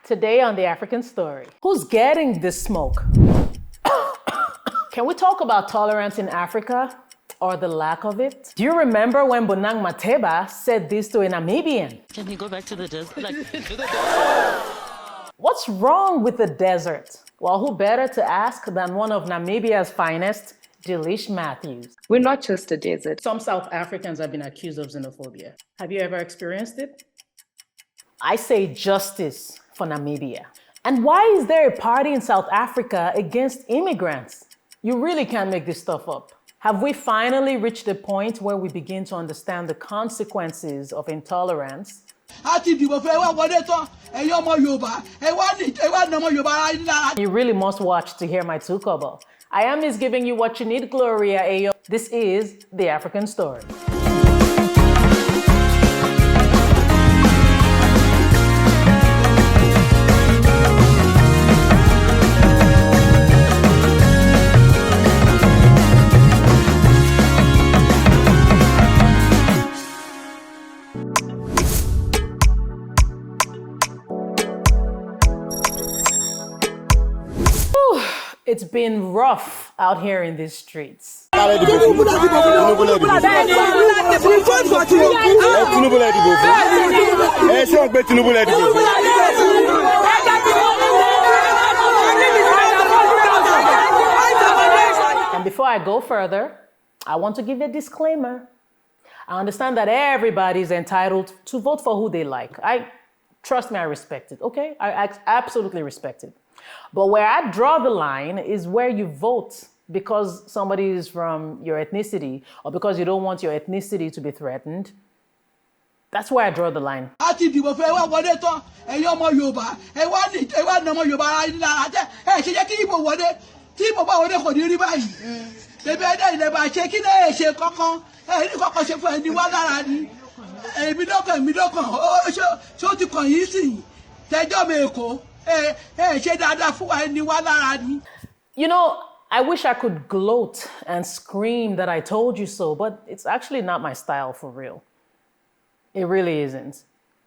Today on The African Story, who's getting this smoke? Can we talk about tolerance in Africa or the lack of it? Do you remember when Bonang said this to a Namibian? Can he go back to the desert? What's wrong with the desert? Well, who better to ask than one of Namibia's finest, Dillish Mathews. We're not just a desert. Some South Africans have been accused of xenophobia. Have you ever experienced it? I say justice for Namibia. And why is there a party in South Africa against immigrants? You really can't make this stuff up. Have we finally reached the point where we begin to understand the consequences of intolerance? You really must watch to hear my tukobo. I am giving you what you need, Gloria Ayo. This is The African Story. It's been rough out here in these streets. And before I go further, I want to give a disclaimer. I understand that everybody is entitled to vote for who they like. Trust me, I respect it, okay? I absolutely respect it. But where I draw the line is where you vote because somebody is from your ethnicity or because you don't want your ethnicity to be threatened. That's where I draw the line. You know, I wish I could gloat and scream that I told you so, but it's actually not my style for real. It really isn't.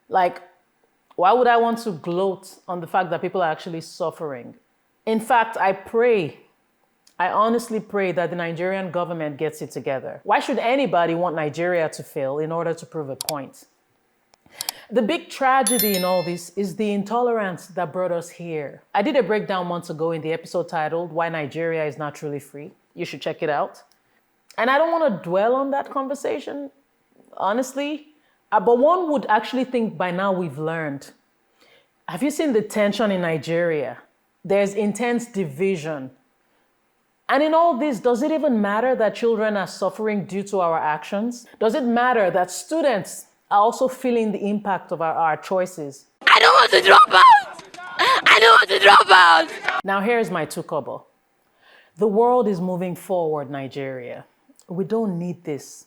Like, why would I want to gloat on the fact that people are actually suffering? In fact, I honestly pray that the Nigerian government gets it together. Why should anybody want Nigeria to fail in order to prove a point? The big tragedy in all this is the intolerance that brought us here. I did a breakdown months ago in the episode titled Why Nigeria is Not Truly Free. You should check it out. And I don't want to dwell on that conversation, honestly, but one would actually think by now we've learned. Have you seen the tension in Nigeria? There's intense division. And in all this, does it even matter that children are suffering due to our actions? Does it matter that students are also feeling the impact of our choices? I don't want to drop out! I don't want to drop out! Now here's my tukobo. The world is moving forward, Nigeria. We don't need this.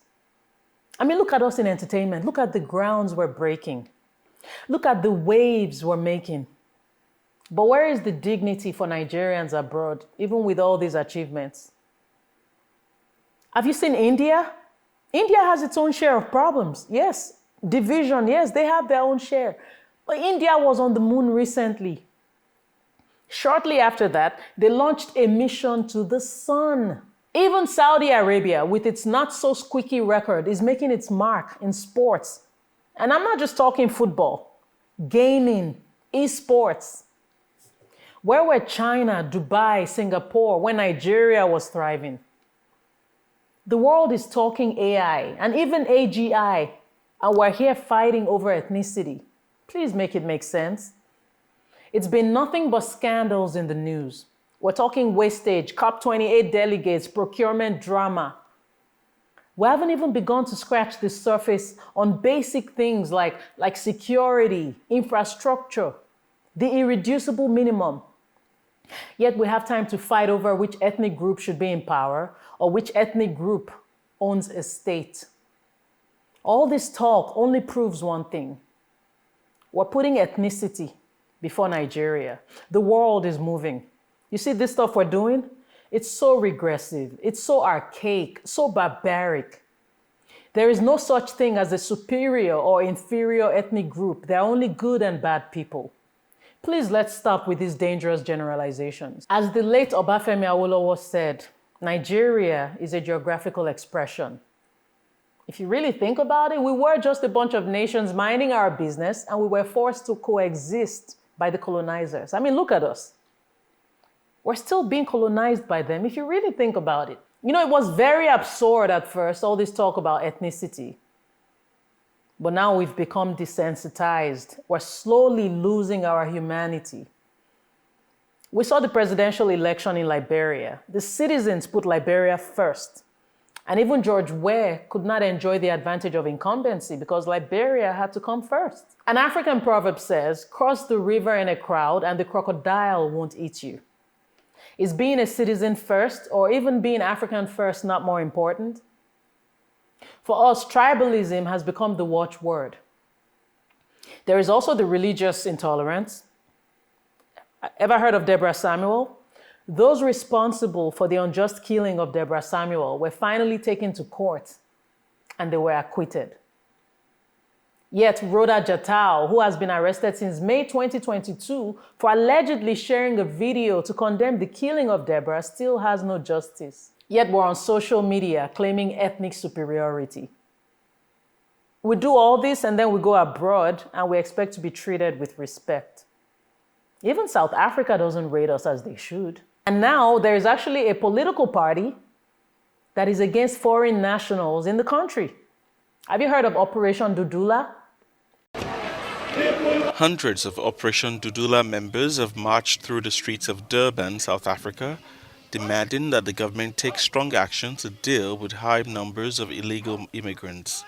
I mean, look at us in entertainment. Look at the grounds we're breaking. Look at the waves we're making. But where is the dignity for Nigerians abroad, even with all these achievements? Have you seen India? India has its own share of problems, yes. Division, yes, they have their own share. But India was on the moon recently. Shortly after that, they launched a mission to the sun. Even Saudi Arabia, with its not-so-squeaky record, is making its mark in sports. And I'm not just talking football, gaming, esports. Where were China, Dubai, Singapore when Nigeria was thriving? The world is talking AI and even AGI, and we're here fighting over ethnicity. Please make it make sense. It's been nothing but scandals in the news. We're talking wastage, COP28 delegates, procurement drama. We haven't even begun to scratch the surface on basic things like security, infrastructure, the irreducible minimum. Yet we have time to fight over which ethnic group should be in power or which ethnic group owns a state. All this talk only proves one thing. We're putting ethnicity before Nigeria. The world is moving. You see this stuff we're doing? It's so regressive. It's so archaic, so barbaric. There is no such thing as a superior or inferior ethnic group. There are only good and bad people. Please let's stop with these dangerous generalizations. As the late Obafemi Awolowo said, Nigeria is a geographical expression. If you really think about it, we were just a bunch of nations minding our business and we were forced to coexist by the colonizers. I mean, look at us. We're still being colonized by them if you really think about it. You know, it was very absurd at first, all this talk about ethnicity. But now we've become desensitized. We're slowly losing our humanity. We saw the presidential election in Liberia. The citizens put Liberia first. And even George Weah could not enjoy the advantage of incumbency because Liberia had to come first. An African proverb says, cross the river in a crowd and the crocodile won't eat you. Is being a citizen first or even being African first not more important? For us, tribalism has become the watchword. There is also the religious intolerance. Ever heard of Deborah Samuel? Those responsible for the unjust killing of Deborah Samuel were finally taken to court and they were acquitted. Yet Rhoda Jatau, who has been arrested since May 2022 for allegedly sharing a video to condemn the killing of Deborah, still has no justice. Yet we're on social media claiming ethnic superiority. We do all this and then we go abroad and we expect to be treated with respect. Even South Africa doesn't rate us as they should. And now there is actually a political party that is against foreign nationals in the country. Have you heard of Operation Dudula? Hundreds of Operation Dudula members have marched through the streets of Durban, South Africa, demanding that the government take strong action to deal with high numbers of illegal immigrants.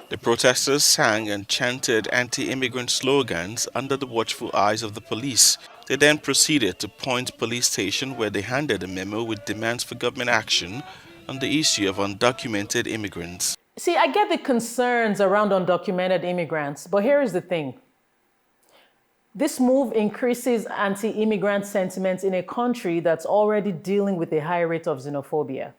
The protesters sang and chanted anti-immigrant slogans under the watchful eyes of the police. They then proceeded to Point Police Station where they handed a memo with demands for government action on the issue of undocumented immigrants. See, I get the concerns around undocumented immigrants, but here is the thing. This move increases anti-immigrant sentiments in a country that's already dealing with a high rate of xenophobia.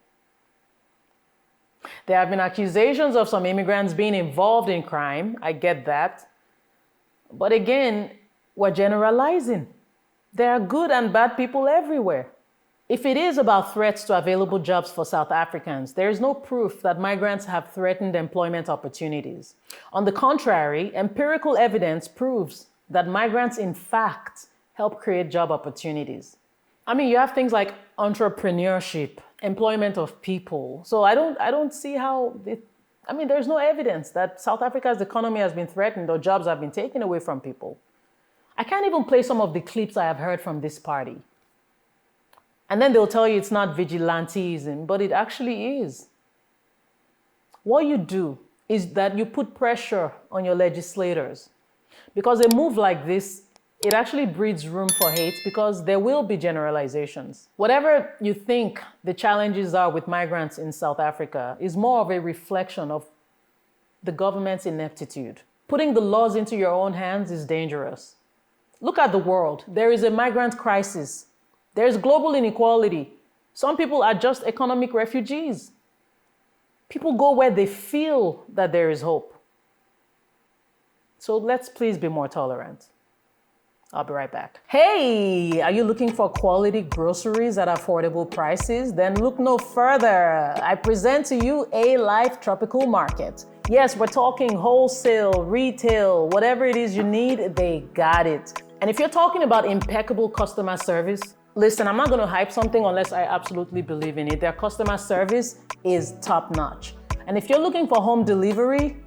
There have been accusations of some immigrants being involved in crime. I get that. But again, we're generalizing. There are good and bad people everywhere. If it is about threats to available jobs for South Africans, there is no proof that migrants have threatened employment opportunities. On the contrary, empirical evidence proves that migrants, in fact, help create job opportunities. I mean, you have things like entrepreneurship, employment of people. So I don't see how, there's no evidence that South Africa's economy has been threatened or jobs have been taken away from people. I can't even play some of the clips I have heard from this party. And then they'll tell you it's not vigilantism, but it actually is. What you do is that you put pressure on your legislators. Because a move like this, it actually breeds room for hate because there will be generalizations. Whatever you think the challenges are with migrants in South Africa is more of a reflection of the government's ineptitude. Putting the laws into your own hands is dangerous. Look at the world. There is a migrant crisis. There's global inequality. Some people are just economic refugees. People go where they feel that there is hope. So let's please be more tolerant. I'll be right back. Hey, are you looking for quality groceries at affordable prices? Then look no further. I present to you A-Life Tropical Market. Yes, we're talking wholesale, retail, whatever it is you need, they got it. And if you're talking about impeccable customer service, listen, I'm not going to hype something unless I absolutely believe in it. Their customer service is top notch. And if you're looking for home delivery,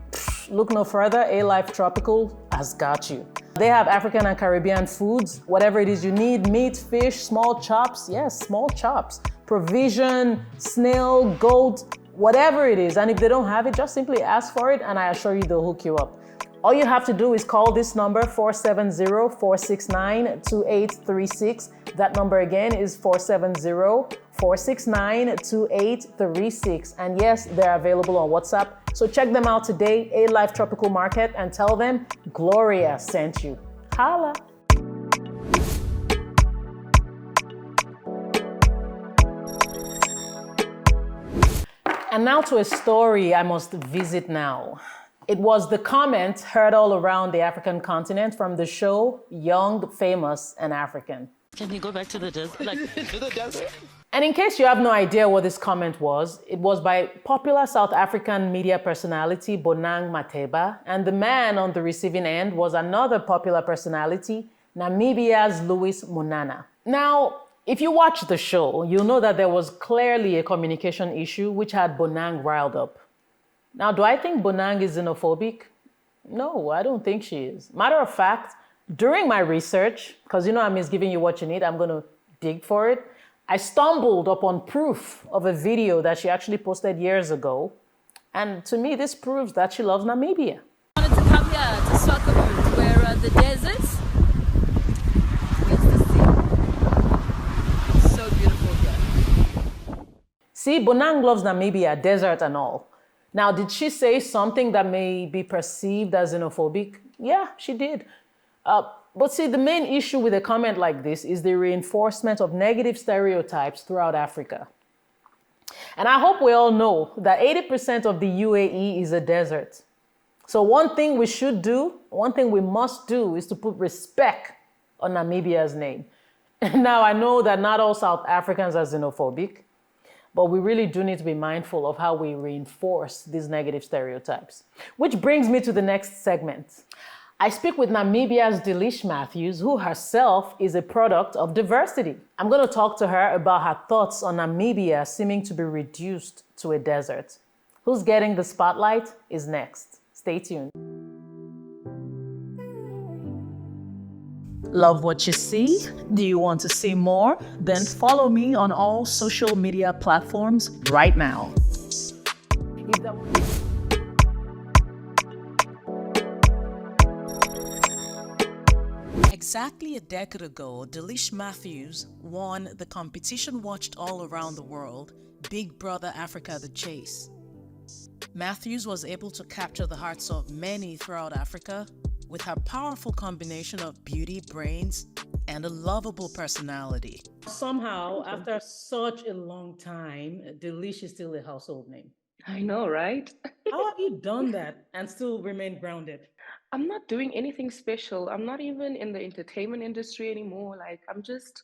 look no further. A-Life Tropical has got you. They have African and Caribbean foods, whatever it is you need, meat, fish, small chops. Yes, small chops. Provision, snail, goat, whatever it is. And if they don't have it, just simply ask for it and I assure you they'll hook you up. All you have to do is call this number, 470-469-2836. That number again is 470-469-2836. And yes, they're available on WhatsApp. So check them out today, A-Life Tropical Market, and tell them Gloria sent you. Holla! And now to a story I must visit now. It was the comment heard all around the African continent from the show Young, Famous, and African. Can you go back to the desert? Like, To the desert? And in case you have no idea what this comment was, it was by popular South African media personality Bonang Mateba, and the man on the receiving end was another popular personality, Namibia's Louis Munana. Now, if you watch the show, you'll know that there was clearly a communication issue which had Bonang riled up. Now, do I think Bonang is xenophobic? No, I don't think she is. Matter of fact, during my research, because I'm just giving you what you need, I'm going to dig for it, I stumbled upon proof of a video that she actually posted years ago. And to me, this proves that she loves Namibia. I wanted to come here to Swakopmund, where the deserts, where's the sea? It's so beautiful here. See, Bonang loves Namibia, desert and all. Now, did she say something that may be perceived as xenophobic? Yeah, she did. But see, the main issue with a comment like this is the reinforcement of negative stereotypes throughout Africa. And I hope we all know that 80% of the UAE is a desert. So one thing we should do, one thing we must do is to put respect on Namibia's name. Now, I know that not all South Africans are xenophobic, but we really do need to be mindful of how we reinforce these negative stereotypes. Which brings me to the next segment. I speak with Namibia's Dillish Mathews, who herself is a product of diversity. I'm going to talk to her about her thoughts on Namibia seeming to be reduced to a desert. Who's getting the spotlight is next. Stay tuned. Love what you see? Do you want to see more? Then follow me on all social media platforms right now. Exactly a decade ago, Dillish Mathews won the competition watched all around the world, Big Brother Africa: The Chase. Mathews was able to capture the hearts of many throughout Africa with her powerful combination of beauty, brains, and a lovable personality. Somehow, after such a long time, Dillish is still a household name. I know, right? How have you done that and still remain grounded? I'm not doing anything special. I'm not even in the entertainment industry anymore. Like, I'm just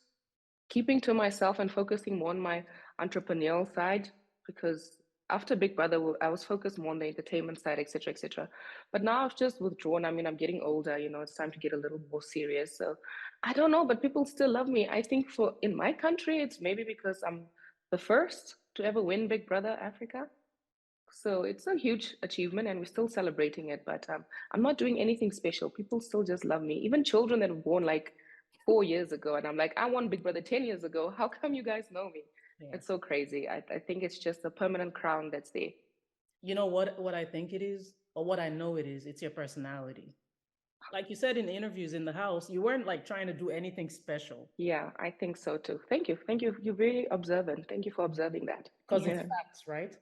keeping to myself and focusing more on my entrepreneurial side, because after Big Brother, I was focused more on the entertainment side, etc., etc. But now I've just withdrawn. I mean, I'm getting older, it's time to get a little more serious. So I don't know, but people still love me. I think in my country, it's maybe because I'm the first to ever win Big Brother Africa. So it's a huge achievement and we're still celebrating it, but I'm not doing anything special. People still just love me. Even children that were born like 4 years ago, and I'm like, I won Big Brother 10 years ago. How come you guys know me? Yeah. It's so crazy. I think it's just a permanent crown that's there. You know what I think it is, or what I know it is? It's your personality. Like you said in interviews in the house, you weren't like trying to do anything special. Yeah, I think so too. Thank you. Thank you. You're very observant. Thank you for observing that. Because it's facts, right?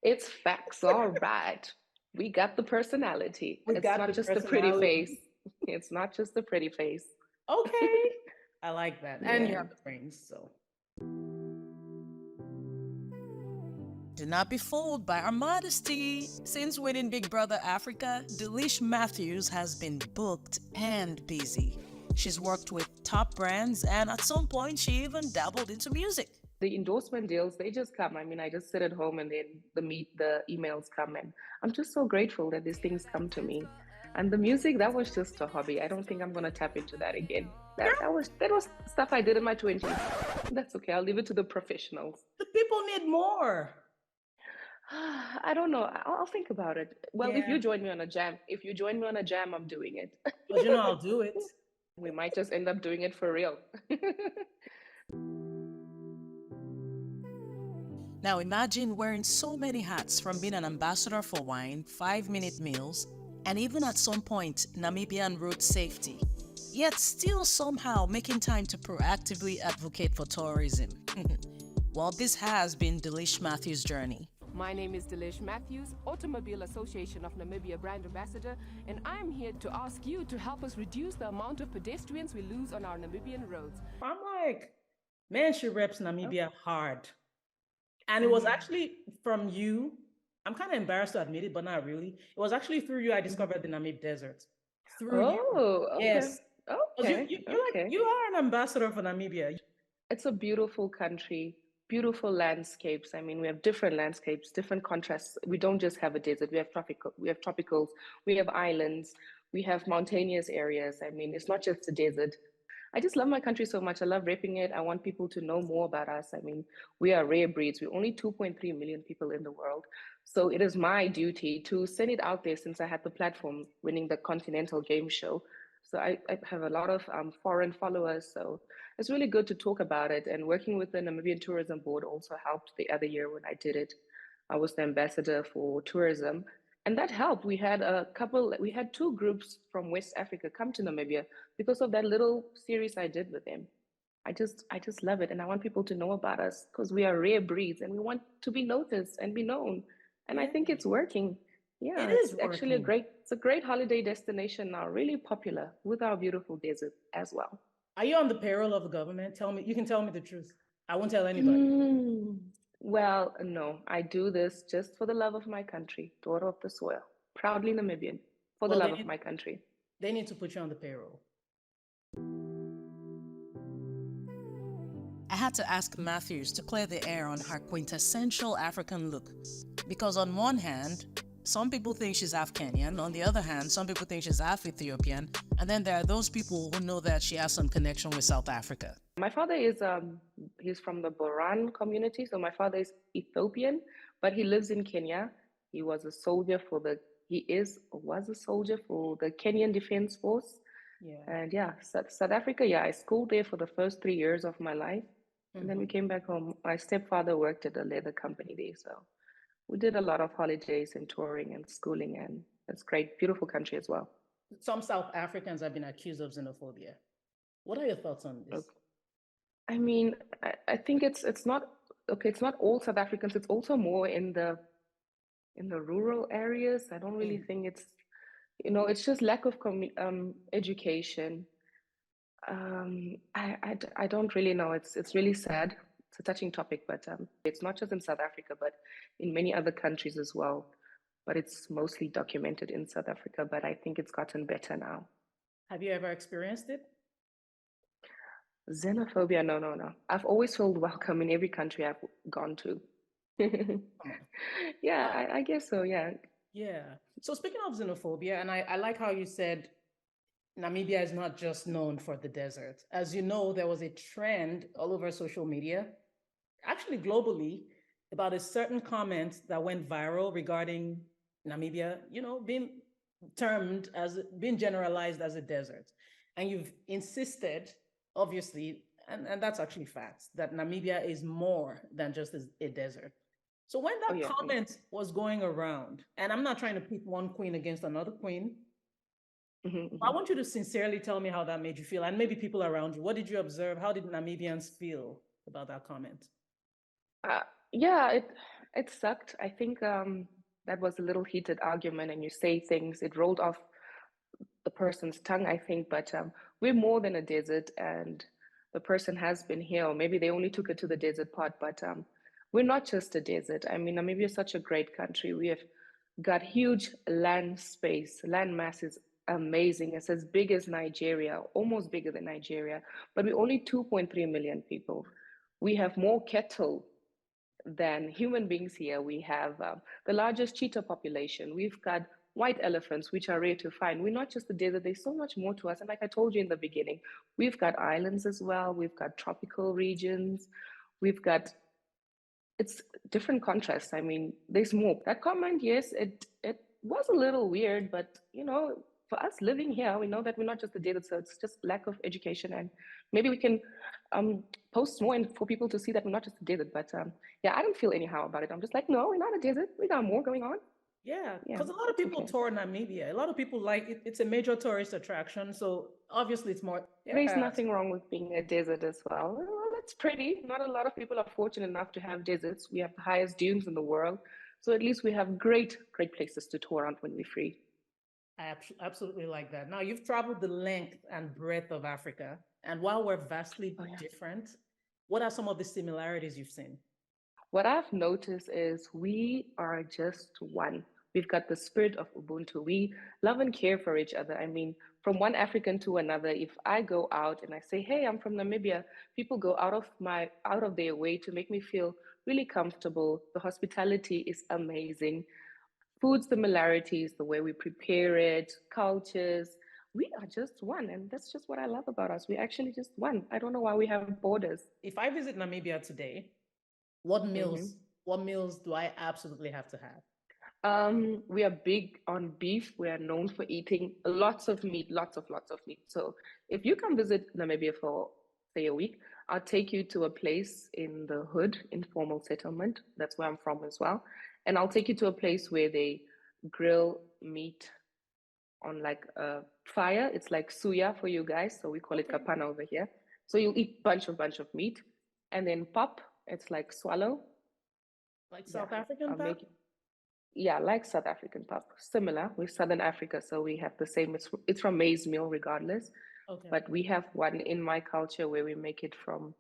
It's facts. All right. We got the personality. It's not just the pretty face. It's not just the pretty face. Okay. I like that. And you have the brains, so. Do not be fooled by our modesty. Since winning Big Brother Africa, Dillish Mathews has been booked and busy. She's worked with top brands, and at some point, she even dabbled into music. The endorsement deals, they just come. I mean, I just sit at home and then the emails come, and I'm just so grateful that these things come to me. And the music, that was just a hobby. I don't think I'm gonna tap into that again. That was stuff I did in my 20s. That's okay. I'll leave it to the professionals. The people need more. I don't know. I'll think about it. Well, if you join me on a jam, I'm doing it. But I'll do it. We might just end up doing it for real. Now imagine wearing so many hats, from being an ambassador for wine, 5-minute meals, and even at some point, Namibian road safety, yet still somehow making time to proactively advocate for tourism. Well, this has been Dillish Mathews' journey. My name is Dillish Mathews, Automobile Association of Namibia Brand Ambassador, and I'm here to ask you to help us reduce the amount of pedestrians we lose on our Namibian roads. I'm like, man, she reps Namibia hard. And it was actually from you I'm kind of embarrassed to admit it, but not really. It was actually through you I discovered the Namib Desert. Through you. Oh, okay. Yes. 'Cause Okay. Okay. you are an ambassador for Namibia. It's a beautiful country, beautiful landscapes. I mean, we have different landscapes, different contrasts. We don't just have a desert. We have tropicals, we have islands, we have mountainous areas. I mean, it's not just a desert. I just love my country so much. I love repping it. I want people to know more about us. I mean, we are rare breeds. We're only 2.3 million people in the world. So it is my duty to send it out there since I had the platform winning the Continental Game Show. So I have a lot of foreign followers. So it's really good to talk about it. And working with the Namibian Tourism Board also helped the other year when I did it. I was the ambassador for tourism. And that helped. We had two groups from West Africa come to Namibia because of that little series I did with them. I just love it. And I want people to know about us because we are rare breeds and we want to be noticed and be known. And I Yeah, think it's working. Yeah, it it's is actually working. it's a great holiday destination now, really popular with our beautiful desert as well. Are you on the payroll of the government? Tell me, you can tell me the truth. I won't tell anybody. Mm, well, no, I do this just for the love of my country, daughter of the soil, proudly Namibian, for the Well, love of my country. they need to put you on the payroll. I had to ask Mathews to clear the air on her quintessential African look. Because on one hand, some people think she's half Kenyan. On the other hand, some people think she's half Ethiopian. And then there are those people who know that she has some connection with South Africa. My father is he's from the Boran community, so my father is Ethiopian, but he lives in Kenya. He was a soldier for the he is or was a soldier for the Kenyan Defense Force. Yeah. And yeah, South Africa, yeah, I schooled there for the first 3 years of my life. And then we came back home. My stepfather worked at a leather company there, so we did a lot of holidays and touring and schooling, and it's great, beautiful country as well. Some South Africans have been accused of xenophobia. What are your thoughts on this? I mean, I think it's not okay. It's not all South Africans. It's also more in the rural areas. I don't really think it's just lack of education. I don't really know. It's really sad. It's a touching topic, but it's not just in South Africa, but in many other countries as well. But it's mostly documented in South Africa. But I think it's gotten better now. Have you ever experienced it? Xenophobia? No, no, no. I've always felt welcome in every country I've gone to. Yeah, I guess so. Yeah. Yeah. So speaking of xenophobia, and I like how you said Namibia is not just known for the desert. As you know, there was a trend all over social media, actually globally, about a certain comment that went viral regarding Namibia, being generalized as a desert. And you've insisted, obviously, and that's actually facts, that Namibia is more than just a desert. So when that comment was going around, and I'm not trying to pit one queen against another queen, I want you to sincerely tell me how that made you feel, and maybe people around you. What did you observe? How did Namibians feel about that comment? Yeah, it sucked. I think that was a little heated argument, and you say things, it rolled off the person's tongue, I think, but we're more than a desert, and the person has been here, or maybe they only took it to the desert part, but we're not just a desert. I mean, Namibia is such a great country. We have got huge land space, land masses, amazing. It's as big as Nigeria, almost bigger than Nigeria, but we're only 2.3 million people. We have more cattle than human beings here. We have the largest cheetah population. We've got white elephants, which are rare to find. We're not just the desert, there's so much more to us. And like I told you in the beginning, we've got islands as well. We've got tropical regions. It's different contrasts. I mean, there's more. That comment, yes, it was a little weird, but for us living here, we know that we're not just the desert, so it's just lack of education, and maybe we can post more and for people to see that we're not just a desert. But yeah, I don't feel anyhow about it. I'm just like, no, we're not a desert. We got more going on. Yeah, because a lot of people tour Namibia. A lot of people like it. It's a major tourist attraction, so obviously it's more. There's nothing wrong with being a desert as well. Well, that's pretty. Not a lot of people are fortunate enough to have deserts. We have the highest dunes in the world, so at least we have great places to tour around when we're free. I absolutely like that. Now, you've traveled the length and breadth of Africa, and while we're vastly different, what are some of the similarities you've seen? What I've noticed is we are just one. We've got the spirit of Ubuntu. We love and care for each other. I mean, from one African to another, if I go out and I say, "Hey, I'm from Namibia," people go out of their way to make me feel really comfortable. The hospitality is amazing. Food similarities, the way we prepare it, cultures. We are just one, and that's just what I love about us. We're actually just one. I don't know why we have borders. If I visit Namibia today, what Mhm. meals do I absolutely have to have? We are big on beef. We are known for eating lots of meat, lots of meat. So if you come visit Namibia for, say, a week, I'll take you to a place in the hood, informal settlement. That's where I'm from as well. And I'll take you to a place where they grill meat on like a fire. It's like suya for you guys. So we call it Okay. kapana over here. So you'll eat bunch of meat. And then pap, it's like swallow. Like Yeah, South African I'll pap? make yeah, like South African pap, similar. We're Southern Africa, so we have the same. It's from maize meal, regardless. Okay. But we have one in my culture where we make it from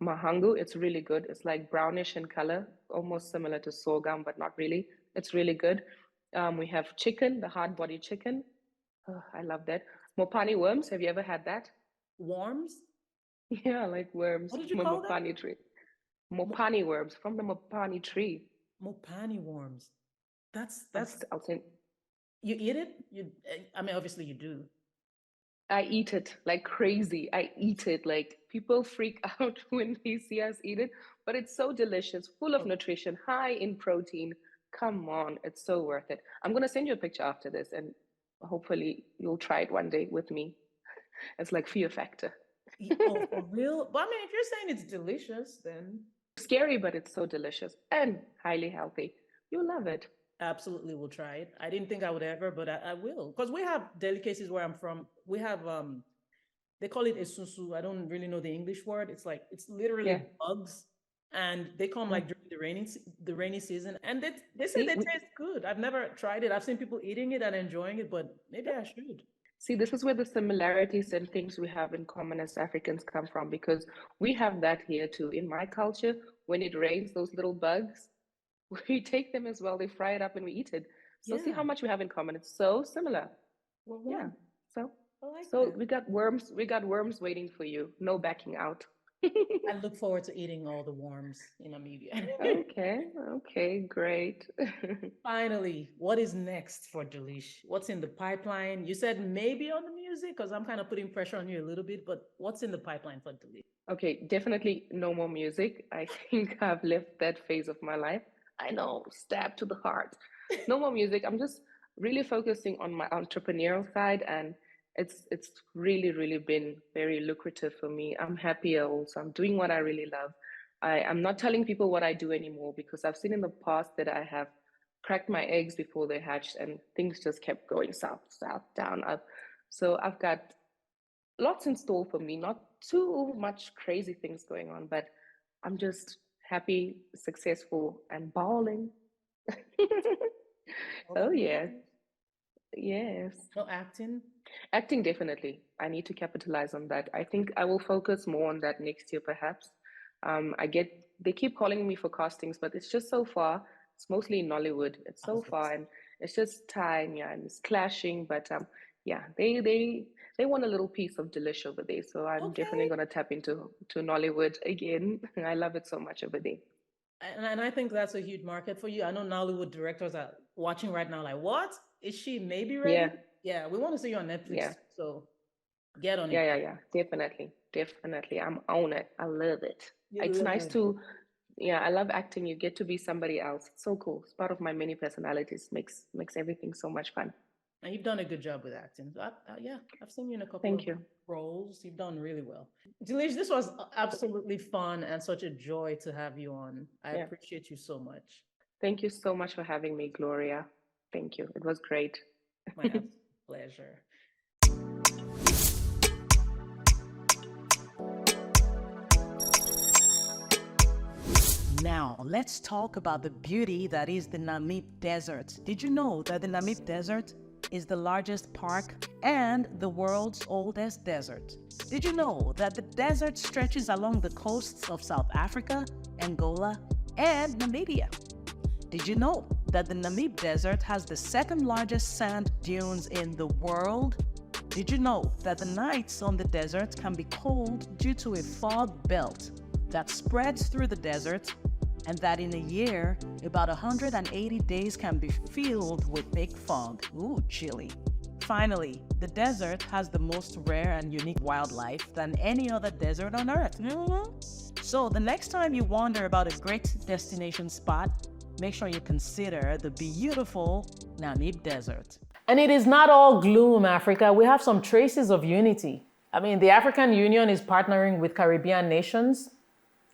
mahangu. It's really good. It's like brownish in color, almost similar to sorghum, but not really. It's really good. We have chicken, the hard body chicken. Oh, I love that. Mopani worms. Have you ever had that? Worms? Yeah, like worms What did you from a call them? mopani tree. Mopani worms from the mopani tree. Mopani worms. That's I'll send. you eat it? I mean, obviously you do. I eat it like crazy. I eat it like people freak out when they see us eat it, but it's so delicious, full of Oh, nutrition, high in protein. Come on, it's so worth it. I'm gonna send you a picture after this, and hopefully you'll try it one day with me. It's like fear factor. oh, for real? But I mean, if you're saying it's delicious, then Scary, but it's so delicious and highly healthy. You'll love it. absolutely will try it. I didn't think I would ever, but I will. Because we have delicacies where I'm from. We have they call it esusu. I don't really know the English word. It's like it's literally Yeah. bugs, and they come Mm. like during the rainy season, and they say See, they taste good. I've never tried it. I've seen people eating it and enjoying it, but maybe I should. See, this is where the similarities and things we have in common as Africans come from because we have that here too. In my culture, when it rains, those little bugs, we take them as well. They fry it up and we eat it. So see how Yeah, much we have in common. It's so similar. we're Yeah. one. So I like so that. we got worms waiting for you. No backing out. I look forward to eating all the worms in Namibia. Okay, okay, great. Finally, what is next for Delish? What's in the pipeline? You said maybe on the music, because I'm kind of putting pressure on you a little bit, but what's in the pipeline for Delish? Okay, definitely no more music. I think I've left that phase of my life. I know, stab to the heart. No more music. I'm just really focusing on my entrepreneurial side, and it's really been very lucrative for me. I'm happier also. I'm doing what I really love. I'm not telling people what I do anymore because I've seen in the past that I have cracked my eggs before they hatched and things just kept going south, down, up. So I've got lots in store for me, not too much crazy things going on, but I'm just happy, successful, and balling. All Oh, that yeah. matters. Yes. No acting? Acting, definitely. I need to capitalize on that. I think I will focus more on that next year, perhaps. They keep calling me for castings, but it's just so far. It's mostly in Nollywood. It's I so was gonna far, say. and it's just time, yeah, and it's clashing. But yeah, they want a little piece of Delish over there, so I'm definitely Okay. gonna tap into Nollywood again. I love it so much over there. And I think that's a huge market for you. I know Nollywood directors are watching right now, like, what? Is she maybe ready? Yeah, Yeah, we want to see you on yeah, Netflix. So get on it. yeah. Definitely. I'm on it. I love it. You It's love nice it. to, yeah. I love acting. You get to be somebody else. It's so cool. It's part of my many personalities. Makes everything so much fun. And you've done a good job with acting. So yeah, I've seen you in a couple Thank of you. roles. You've done really well. Delish, this was absolutely fun and such a joy to have you on. I Yeah. appreciate you so much. Thank you so much for having me, Gloria. Thank you. It was great. My absolute pleasure. Now, let's talk about the beauty that is the Namib Desert. Did you know that the Namib Desert is the largest park and the world's oldest desert? Did you know that the desert stretches along the coasts of South Africa, Angola, and Namibia. Did you know that the Namib Desert has the second largest sand dunes in the world? Did you know that the nights on the desert can be cold due to a fog belt that spreads through the desert, and that in a year, about 180 days can be filled with thick fog? Ooh, chilly. Finally, the desert has the most rare and unique wildlife than any other desert on Earth. So the next time you wonder about a great destination spot, make sure you consider the beautiful Namib Desert. And it is not all gloom, Africa. We have some traces of unity. I mean, the African Union is partnering with Caribbean nations.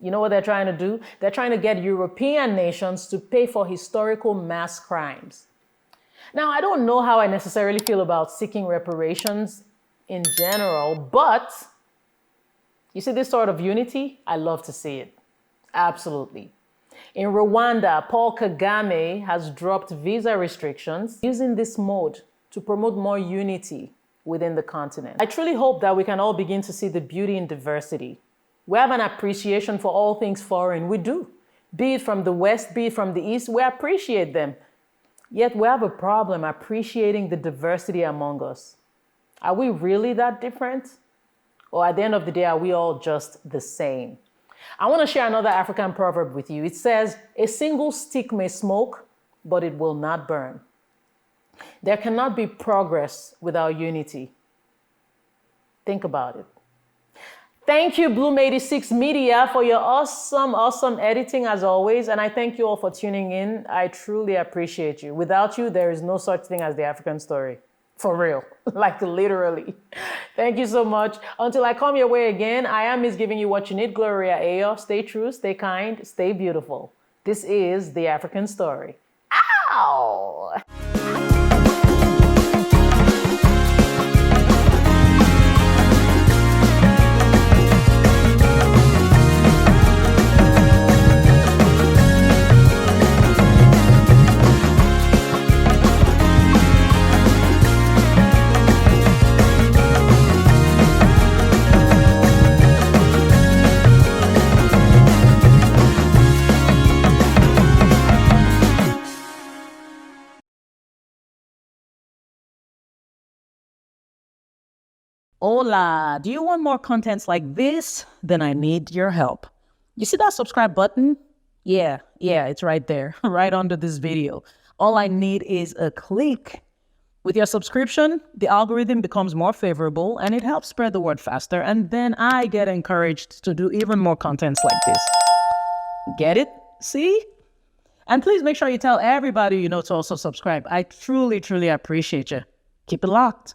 You know what they're trying to do? They're trying to get European nations to pay for historical mass crimes. Now, I don't know how I necessarily feel about seeking reparations in general, but you see this sort of unity? I love to see it. Absolutely. In Rwanda, Paul Kagame has dropped visa restrictions using this mode to promote more unity within the continent. I truly hope that we can all begin to see the beauty in diversity. We have an appreciation for all things foreign. We do. Be it from the West, be it from the East, we appreciate them. Yet we have a problem appreciating the diversity among us. Are we really that different? Or at the end of the day, are we all just the same? I want to share another African proverb with you. It says, a single stick may smoke, but it will not burn. There cannot be progress without unity. Think about it. Thank you, Bloom86 Media, for your awesome editing as always. And I thank you all for tuning in. I truly appreciate you. Without you, there is no such thing as the African story. For real, like literally. Thank you so much. Until I come your way again, I am Miss Giving You What You Need, Gloria Ayo. Stay true, stay kind, stay beautiful. This is The African Story. Ow! Hola, do you want more contents like this? Then I need your help. You see that subscribe button? Yeah, it's right there, right under this video. All I need is a click. With your subscription, the algorithm becomes more favorable and it helps spread the word faster, and then I get encouraged to do even more contents like this. Get it? See? And please make sure you tell everybody you know to also subscribe. I truly appreciate you. Keep it locked.